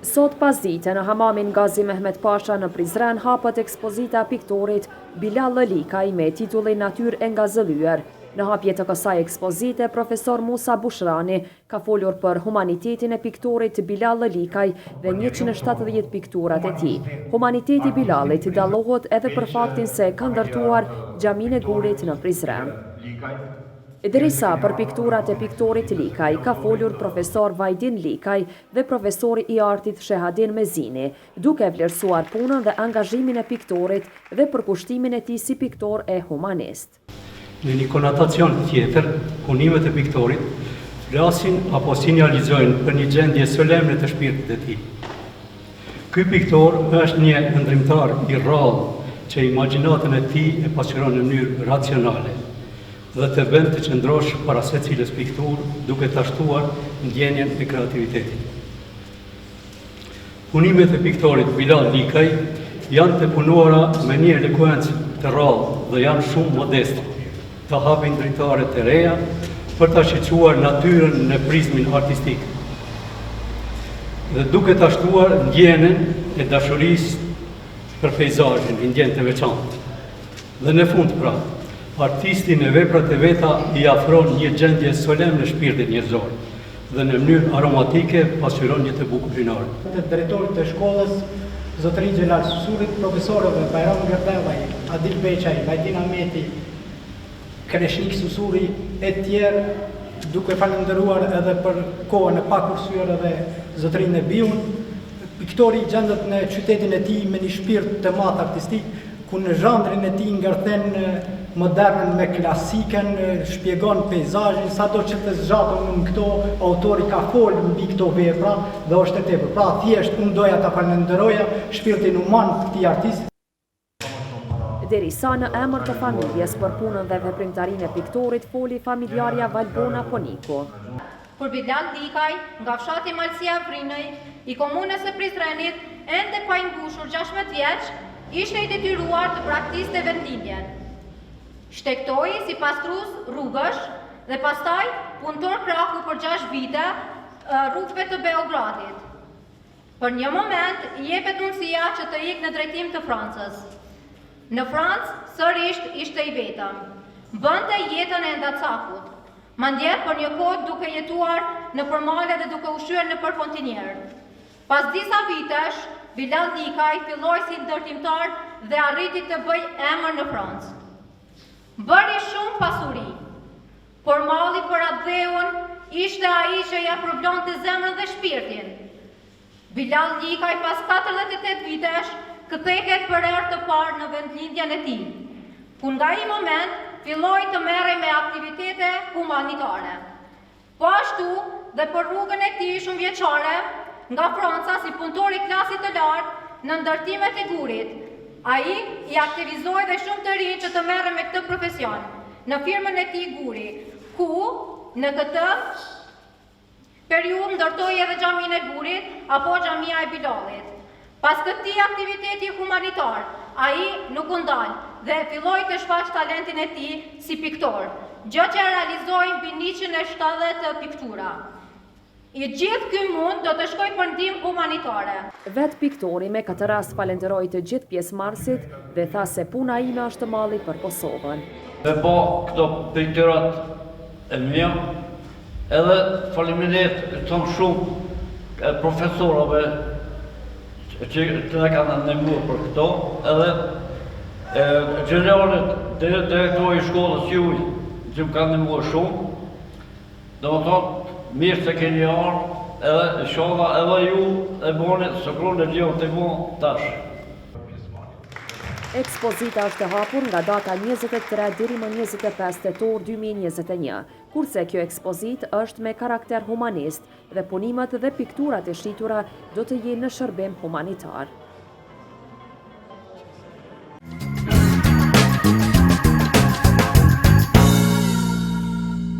Sot pas dite në hamamin Gazi Mehmet Pasha në Prizren hapët ekspozita piktorit Bilal Lëlikaj me titullin Natyrë e ngazëllyer. Në hapje të kësaj ekspozite, profesor Musa Bushrani ka folur për humanitetin e piktorit Bilal Lëlikaj dhe 170 pikturat e tij. Humaniteti Bilalit dallohet edhe për faktin se ka ndërtuar xhamin e Gurit në Prizren. Derisa për pikturat e piktorit Likaj ka folur profesor Vajdin Likaj dhe profesori i artit Shehadin Mezini, duke vlerësuar punën dhe angazhimin e piktorit dhe përkushtimin e tij si piktor e humanist. Në një konotacion tjetër, punimet e piktorit flasin apo sinjalizojnë për një gjendje solemne të shpirtit të tij. Ky piktor është një ndrimtar i rrallë që imagjinatën e tij e pasqyron në mënyrë racionale dhe të bën të qëndrosh para secilës piktur duke tashtuar ndjenjen e kreativitetit. Punimet e piktorit Bilal Likaj janë të punuara me një elekuencë të rrallë dhe janë shumë modeste, të hapin dritare të reja për të shqetësuar natyrën në prizmin artistik dhe duke tashtuar ndjenjen e dashurisë për peizazhin, ndjenjë të veçantë. Dhe në fund pra, artisti në veprat e veta i afron një gjendje solemne në shpirtin njerëzor dhe në mënyrë aromatike pasqyron një të bukur rinore. Të drejtorit të shkollës, zotëri Xhelal Susurit, profesorëve Bajram Gërdevaj, Adil Beqaj, Vajdin Ahmeti, Kreshnik Susuri e tjerë, duke falendëruar edhe për kohën e pakursyer edhe zotërinë e Biun. Piktori gjendet në qytetin e tij me një shpirt të madh artistik, ku në zhandrin e tij ngarthen modernën me klasiken, shpjegon peizazhin, sado që të zgjatën në këto, autori ka folë mbi këto vepra dhe është e tepër. Pra thjesht unë doja ta falenderoja shpirtin human të këtij artisti. Derisa në emër të familjes për punën dhe veprimtarinë e piktorit foli familjarja Valbona Poniku. Për Bilal Likaj, nga fshati Malësia Vrinëj, i komunës së Prizrenit, ende pa i mbushur 16 vjeç, ishte i detyruar të praktiste vendimjen. Shtektoi si pastrus rrugësh dhe pastaj punëtor krahu për 6 vite rrugëve të Beogradit. Për një moment i jepet mundësia që të ikë në drejtim të Francës. Në Francë sërish ishte i vetëm. Bënte jetën e ndacakut, mandje për një kohë duke jetuar në përmale dhe duke ushqyer në përkontinjer. Pas disa vitesh, Bilal Likaj filloi si ndërtimtar dhe arriti të bëj emër në Francë. Bëri shumë pasuri, por malli për atë dheun ishte ai që ja përblonte zemrën dhe shpirtin. Bilal Likaj pas 48 vitesh kthehet për herë të parë në vendlindjen e tij, ku nga ai moment filloi të merrej me aktivitete humanitare. Po ashtu dhe për rrugën e tij shumëvjeçare nga Franca si punëtor i klasit të lartë në ndërtimet e Gurit. Ai i aktivizoi dhe shumë të rinj që të merren me këtë profesion në firmën e tij Guri, ku në këtë periudhë ndërtoi edhe xhamin e Gurit apo xhamia e Bilalit. Pas këtij aktiviteti humanitar, ai nuk u ndal dhe filloi të shfaq talentin e tij si piktor, gjë që realizoi mbi 170 piktura. I gjithë ky mund do të shkoj për ndihmë humanitare. Vet piktori me këtë rast falenderoi të gjithë pjesëmarrësit dhe tha se puna ime është malli për Kosovën. Me ba këto pikturat e mia, edhe faleminderit thon shumë profesorëve që na kanë ndihmuar për këto, edhe gjeneralet direktori i shkollës juaj që më kanë ndihmuar shumë. Domethënë mirë se keni ardhur, edhe inshallah edhe ju e boni sokron e lion të mu tash. Ekspozita është e hapur nga data 23 deri më 25 tetor 2021, kurse kjo ekspozitë është me karakter humanist dhe punimet dhe pikturat e shitura do të jenë në shërbim humanitar.